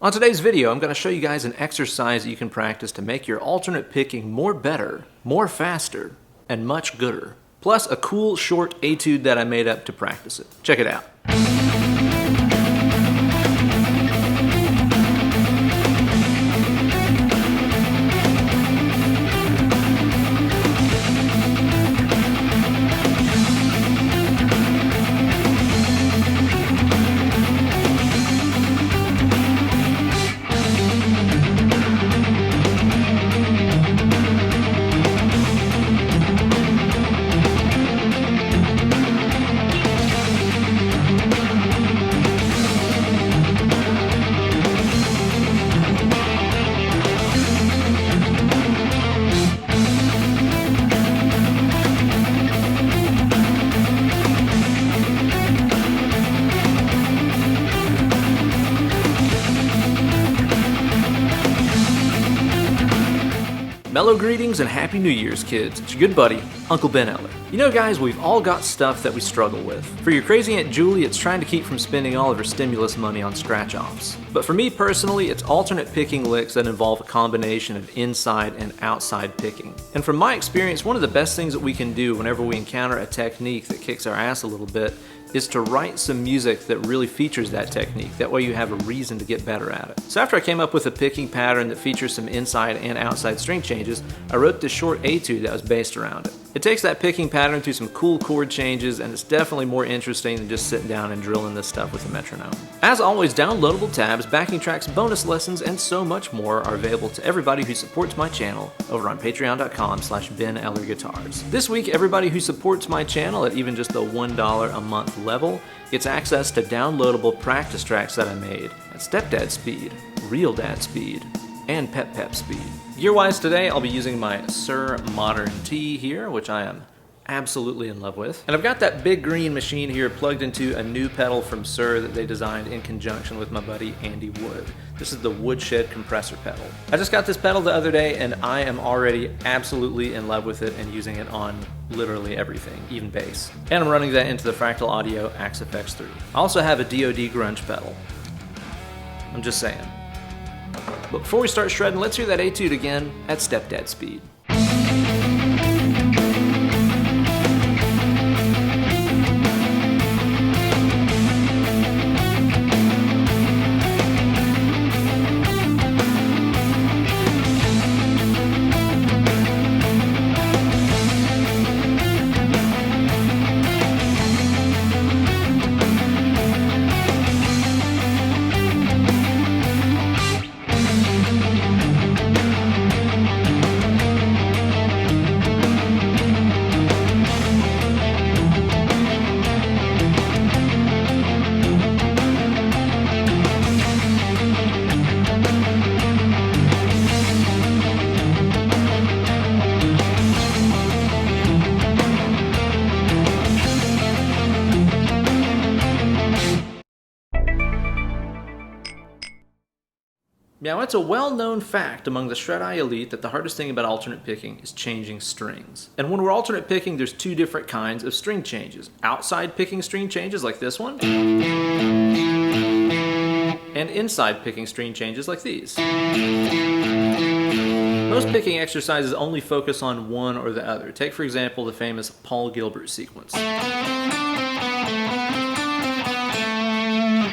On today's video, I'm going to show you guys an exercise that you can practice to make your alternate picking more better, more faster, and much gooder. Plus a cool short etude that I made up to practice it. Check it out. Mellow greetings and Happy New Year's, kids. It's your good buddy, Uncle Ben Eller. You know, guys, we've all got stuff that we struggle with. For your crazy Aunt Julie, it's trying to keep from spending all of her stimulus money on scratch-offs. But for me personally, it's alternate picking licks that involve a combination of inside and outside picking. And from my experience, one of the best things that we can do whenever we encounter a technique that kicks our ass a little bit is to write some music that really features that technique. That way you have a reason to get better at it. So after I came up with a picking pattern that features some inside and outside string changes, I wrote this short etude that was based around it. It takes that picking pattern through some cool chord changes, and it's definitely more interesting than just sitting down and drilling this stuff with a metronome. As always, downloadable tabs, backing tracks, bonus lessons, and so much more are available to everybody who supports my channel over on patreon.com/BenEllerGuitars. This week, everybody who supports my channel at even just the $1 a month level gets access to downloadable practice tracks that I made at stepdad speed, real dad speed, and pep speed. Gear-wise today, I'll be using my Suhr Modern T here, which I am absolutely in love with. And I've got that big green machine here plugged into a new pedal from Suhr that they designed in conjunction with my buddy Andy Wood. This is the Woodshed compressor pedal. I just got this pedal the other day and I am already absolutely in love with it and using it on literally everything, even bass. And I'm running that into the Fractal Audio Axe FX3. I also have a DoD grunge pedal. I'm just saying. But before we start shredding, let's hear that etude again at stepdad speed. Now, it's a well-known fact among the Shred-Eye elite that the hardest thing about alternate picking is changing strings. And when we're alternate picking, there's two different kinds of string changes. Outside picking string changes like this one, and inside picking string changes like these. Most picking exercises only focus on one or the other. Take, for example, the famous Paul Gilbert sequence.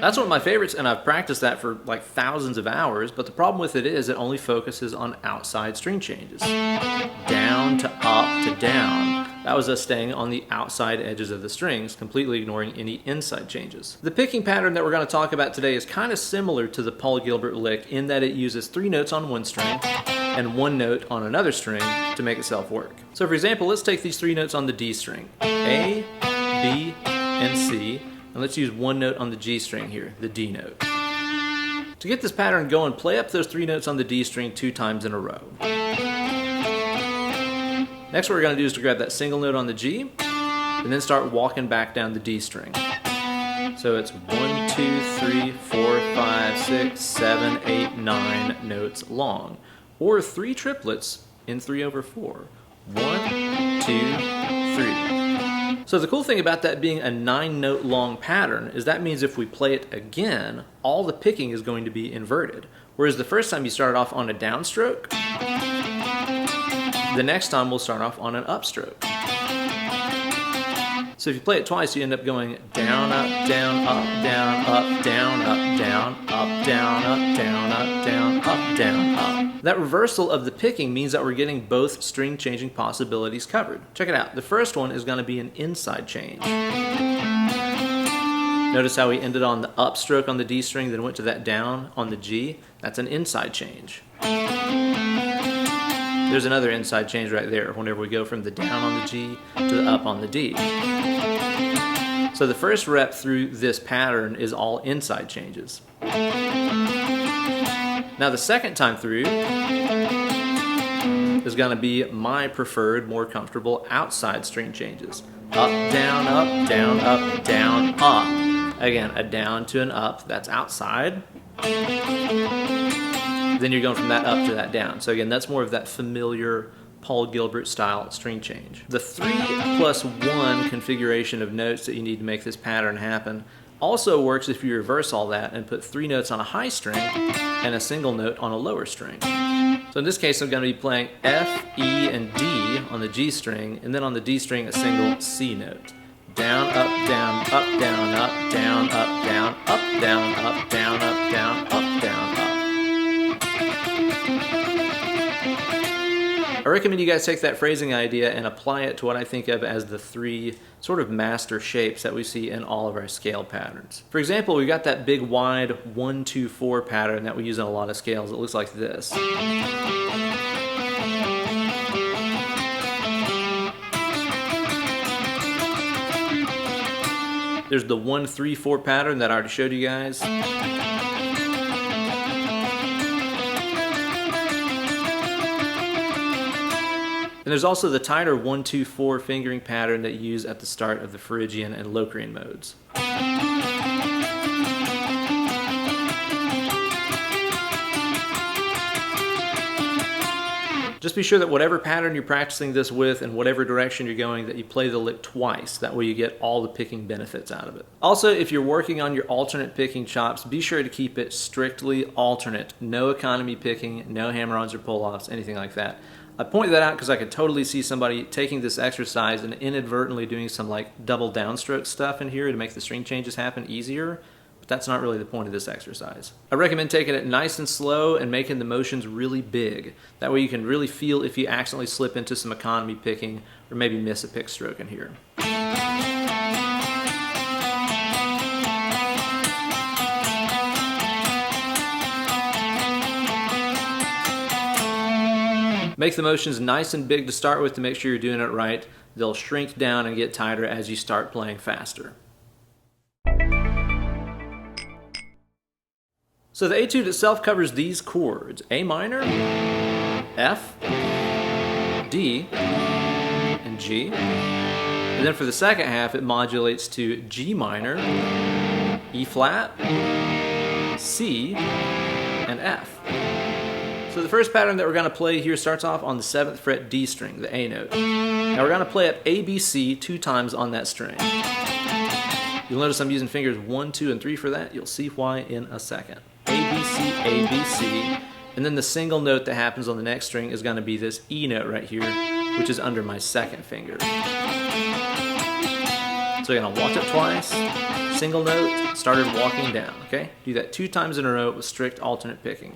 That's one of my favorites, and I've practiced that for like thousands of hours, but the problem with it is it only focuses on outside string changes. Down to up to down. That was us staying on the outside edges of the strings, completely ignoring any inside changes. The picking pattern that we're going to talk about today is kind of similar to the Paul Gilbert lick in that it uses 3 notes on one string and 1 note on another string to make itself work. So for example, let's take these 3 notes on the D string. A, B, and C. And let's use 1 note on the G string here, the D note. To get this pattern going, play up those 3 notes on the D string 2 times in a row. Next what we're going to do is to grab that single note on the G, and then start walking back down the D string. So it's 1, 2, 3, 4, 5, 6, 7, 8, 9 notes long. Or 3 triplets in 3/4. 1, 2, 3. So the cool thing about that being a 9-note long pattern is that means if we play it again, all the picking is going to be inverted. Whereas the first time you started off on a downstroke, the next time we'll start off on an upstroke. So if you play it twice, you end up going down, up, down, up, down, up, down, up, down, up, down, up, down, up, down, up, down, up. That reversal of the picking means that we're getting both string changing possibilities covered. Check it out. The first one is going to be an inside change. Notice how we ended on the upstroke on the D string, then went to that down on the G. That's an inside change. There's another inside change right there whenever we go from the down on the G to the up on the D. So the first rep through this pattern is all inside changes. Now the second time through is going to be my preferred, more comfortable outside string changes. Up, down, up, down, up, down, up. Again, a down to an up, that's outside. Then you're going from that up to that down. So again, that's more of that familiar Paul Gilbert style string change. The 3+1 configuration of notes that you need to make this pattern happen also works if you reverse all that and put 3 notes on a high string and a single note on a lower string. So in this case, I'm going to be playing F, E, and D on the G string, and then on the D string, a single C note. Down, up, down, up, down, up, down, up, down, up, down, up, down, up, down, up, down, up. I recommend you guys take that phrasing idea and apply it to what I think of as the 3 sort of master shapes that we see in all of our scale patterns. For example, we've got that big wide 1-2-4 pattern that we use in a lot of scales. It looks like this. There's the 1-3-4 pattern that I already showed you guys. And there's also the tighter 1-2-4 fingering pattern that you use at the start of the Phrygian and Locrian modes. Just be sure that whatever pattern you're practicing this with and whatever direction you're going, that you play the lick twice. That way you get all the picking benefits out of it. Also, if you're working on your alternate picking chops, be sure to keep it strictly alternate. No economy picking, no hammer-ons or pull-offs, anything like that. I point that out because I could totally see somebody taking this exercise and inadvertently doing some like double downstroke stuff in here to make the string changes happen easier, but that's not really the point of this exercise. I recommend taking it nice and slow and making the motions really big. That way you can really feel if you accidentally slip into some economy picking or maybe miss a pick stroke in here. Make the motions nice and big to start with to make sure you're doing it right. They'll shrink down and get tighter as you start playing faster. So the Etude itself covers these chords: A minor, F, D, and G. And then for the second half, it modulates to G minor, E flat, C, and F. So the first pattern that we're going to play here starts off on the 7th fret D string, the A note. Now we're going to play up A, B, C 2 times on that string. You'll notice I'm using fingers 1, 2, and 3 for that. You'll see why in a second. A, B, C, A, B, C. And then the single note that happens on the next string is going to be this E note right here, which is under my second finger. So you're going to walk it twice, single note, started walking down, okay? Do that 2 times in a row with strict alternate picking.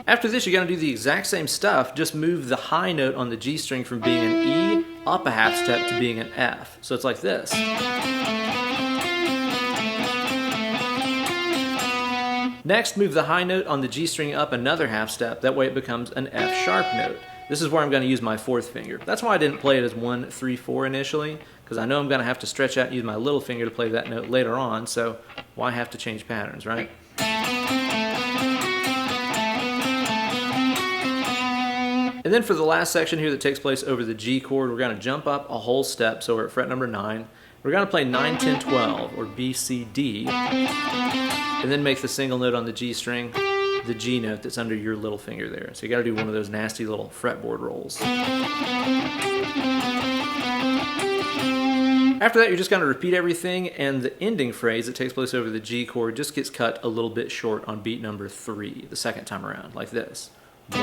After this, you're going to do the exact same stuff, just move the high note on the G string from being an E up a half step to being an F. So it's like this. Next, move the high note on the G string up another half step. That way it becomes an F sharp note. This is where I'm going to use my 4th finger. That's why I didn't play it as 1, 3, 4 initially, because I know I'm going to have to stretch out and use my little finger to play that note later on, so why have to change patterns, right? And then for the last section here that takes place over the G chord, we're going to jump up a whole step, so we're at fret number 9. We're going to play 9, 10, 12, or B, C, D, and then make the single note on the G string, the G note that's under your little finger there. So you got to do one of those nasty little fretboard rolls. After that, you're just going to repeat everything, and the ending phrase that takes place over the G chord just gets cut a little bit short on beat number 3, the second time around, like this. 1, 2,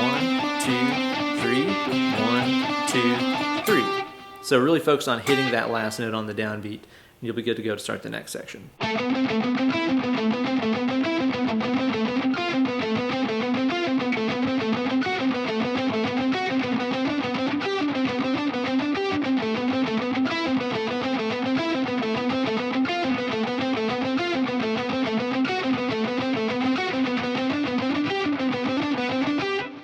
3, 1, 2, 3. So really focus on hitting that last note on the downbeat, and you'll be good to go to start the next section.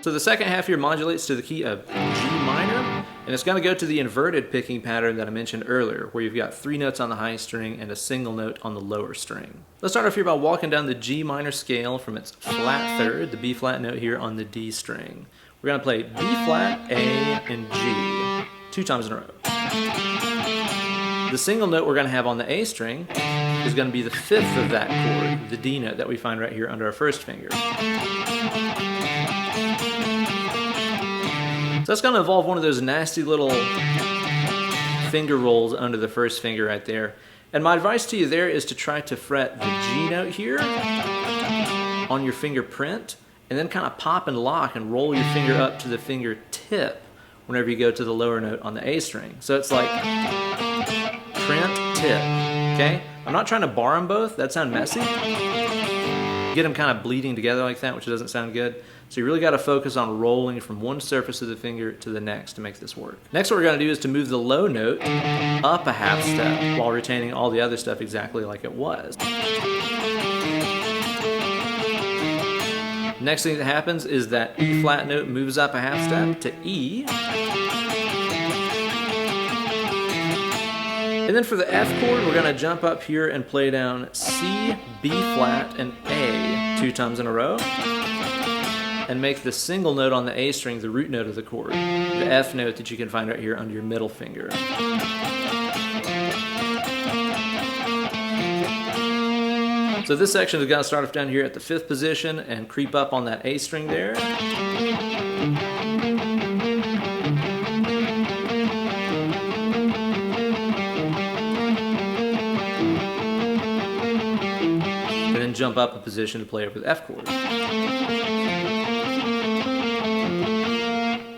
So the second half here modulates to the key of G minor, and it's going to go to the inverted picking pattern that I mentioned earlier, where you've got 3 notes on the high string and a single note on the lower string. Let's start off here by walking down the G minor scale from its flat third, the B flat note here on the D string. We're going to play B flat, A, and G 2 times in a row. The single note we're going to have on the A string is going to be the 5th of that chord, the D note that we find right here under our first finger. So that's going to involve one of those nasty little finger rolls under the first finger right there. And my advice to you there is to try to fret the G note here on your fingerprint, and then kind of pop and lock and roll your finger up to the finger tip whenever you go to the lower note on the A string. So it's like print, tip, okay? I'm not trying to bar them both, that sounds messy. Get them kind of bleeding together like that, which doesn't sound good. So you really got to focus on rolling from one surface of the finger to the next to make this work. Next, what we're going to do is to move the low note up a half step while retaining all the other stuff exactly like it was. Next thing that happens is that E flat note moves up a half step to E. And then for the F chord, we're going to jump up here and play down C, B flat, and A 2 times in a row, and make the single note on the A string the root note of the chord, the F note that you can find right here under your middle finger. So this section is going to start off down here at the 5th position and creep up on that A string there. And then jump up a position to play over the F chord.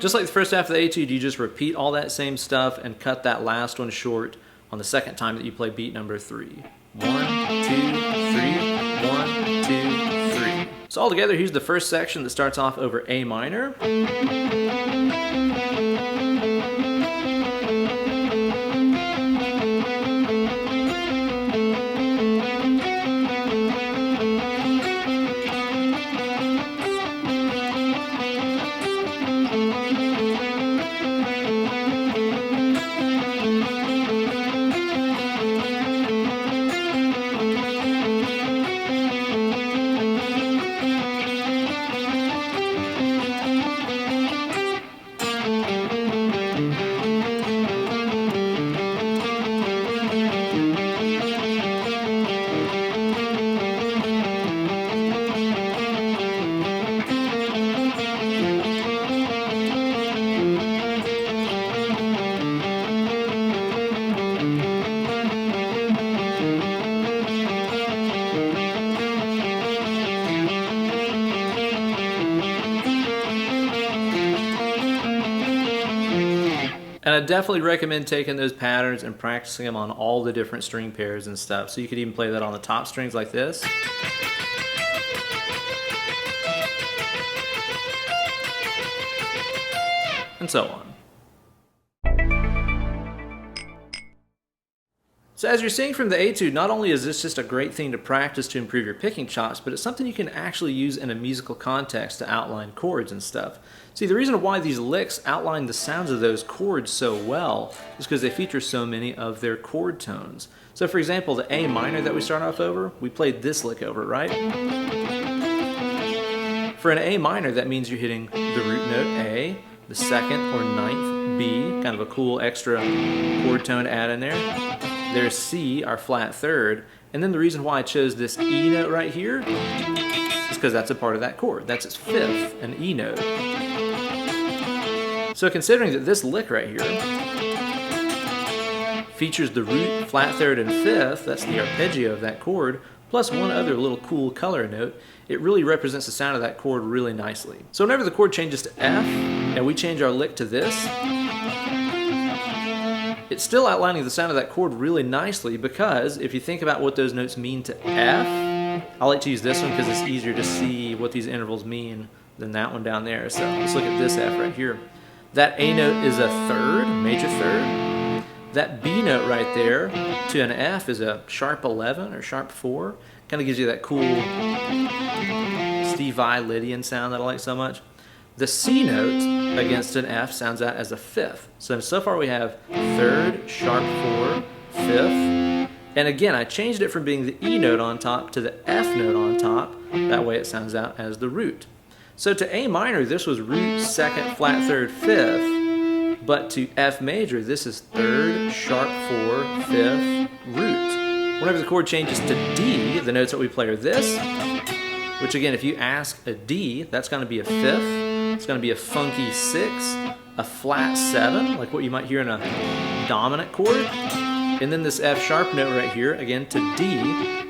Just like the first half of the Etude, you just repeat all that same stuff and cut that last one short on the second time that you play beat number 3. 1, 2, 3, 1, 2, 3. So all together, here's the first section that starts off over A minor. And I definitely recommend taking those patterns and practicing them on all the different string pairs and stuff. So you could even play that on the top strings like this. And so on. So as you're seeing from the Etude, not only is this just a great thing to practice to improve your picking chops, but it's something you can actually use in a musical context to outline chords and stuff. See, the reason why these licks outline the sounds of those chords so well is because they feature so many of their chord tones. So for example, the A minor that we start off over, we played this lick over, right? For an A minor, that means you're hitting the root note A, the second or ninth B, kind of a cool extra chord tone to add in there. There's C, our flat third, and then the reason why I chose this E note right here just because that's a part of that chord. That's its fifth, an E note. So considering that this lick right here features the root, flat third, and fifth, that's the arpeggio of that chord, plus one other little cool color note, it really represents the sound of that chord really nicely. So whenever the chord changes to F, and we change our lick to this, it's still outlining the sound of that chord really nicely, because if you think about what those notes mean to F, I like to use this one because it's easier to see what these intervals mean than that one down there. So let's look at this F right here. That A note is a third, major third. That B note right there to an F is a sharp 11 or sharp 4. Kind of gives you that cool Steve Vai Lydian sound that I like so much. The C note against an F sounds out as a fifth. So far we have third, sharp 4, fifth. And again, I changed it from being the E note on top to the F note on top. That way it sounds out as the root. So to A minor, this was root, second, flat third, fifth. But to F major, this is third, sharp 4, fifth, root. Whenever the chord changes to D, the notes that we play are this, which again, if you ask a D, that's going to be a fifth. It's going to be a funky 6, a flat 7, like what you might hear in a dominant chord. And then this F sharp note right here, again to D,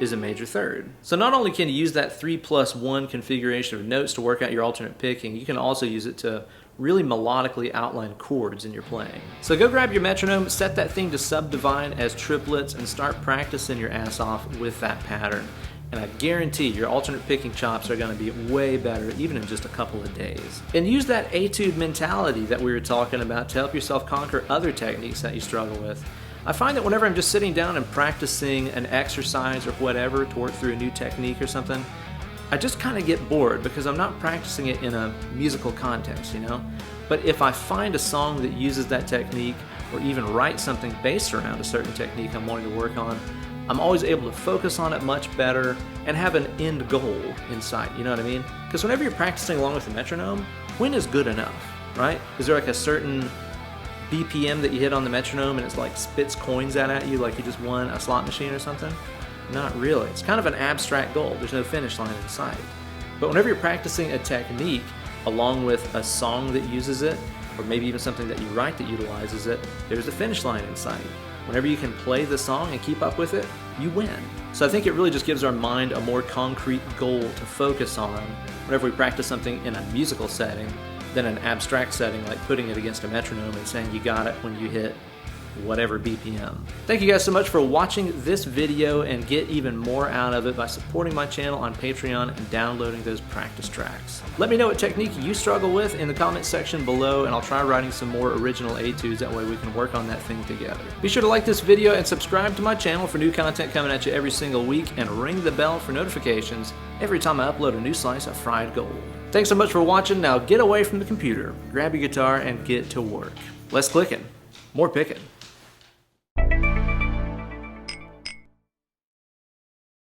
is a major third. So not only can you use that 3+1 configuration of notes to work out your alternate picking, you can also use it to really melodically outline chords in your playing. So go grab your metronome, set that thing to subdivide as triplets, and start practicing your ass off with that pattern. And I guarantee your alternate picking chops are going to be way better even in just a couple of days. And use that etude mentality that we were talking about to help yourself conquer other techniques that you struggle with. I find that whenever I'm just sitting down and practicing an exercise or whatever to work through a new technique or something, I just kind of get bored because I'm not practicing it in a musical context, you know? But if I find a song that uses that technique, or even write something based around a certain technique I'm wanting to work on, I'm always able to focus on it much better and have an end goal in sight, you know what I mean? Because whenever you're practicing along with the metronome, when is good enough, right? Is there like a certain BPM that you hit on the metronome and it's like spits coins out at you like you just won a slot machine or something? Not really. It's kind of an abstract goal. There's no finish line in sight. But whenever you're practicing a technique along with a song that uses it, or maybe even something that you write that utilizes it, there's a finish line in sight. Whenever you can play the song and keep up with it, you win. So I think it really just gives our mind a more concrete goal to focus on whenever we practice something in a musical setting than an abstract setting like putting it against a metronome and saying you got it when you hit whatever BPM. Thank you guys so much for watching this video, and get even more out of it by supporting my channel on Patreon and downloading those practice tracks. Let me know what technique you struggle with in the comment section below, and I'll try writing some more original etudes, that way we can work on that thing together. Be sure to like this video and subscribe to my channel for new content coming at you every single week, and ring the bell for notifications every time I upload a new slice of fried gold. Thanks so much for watching. Now get away from the computer, grab your guitar, and get to work. Less clicking, more picking.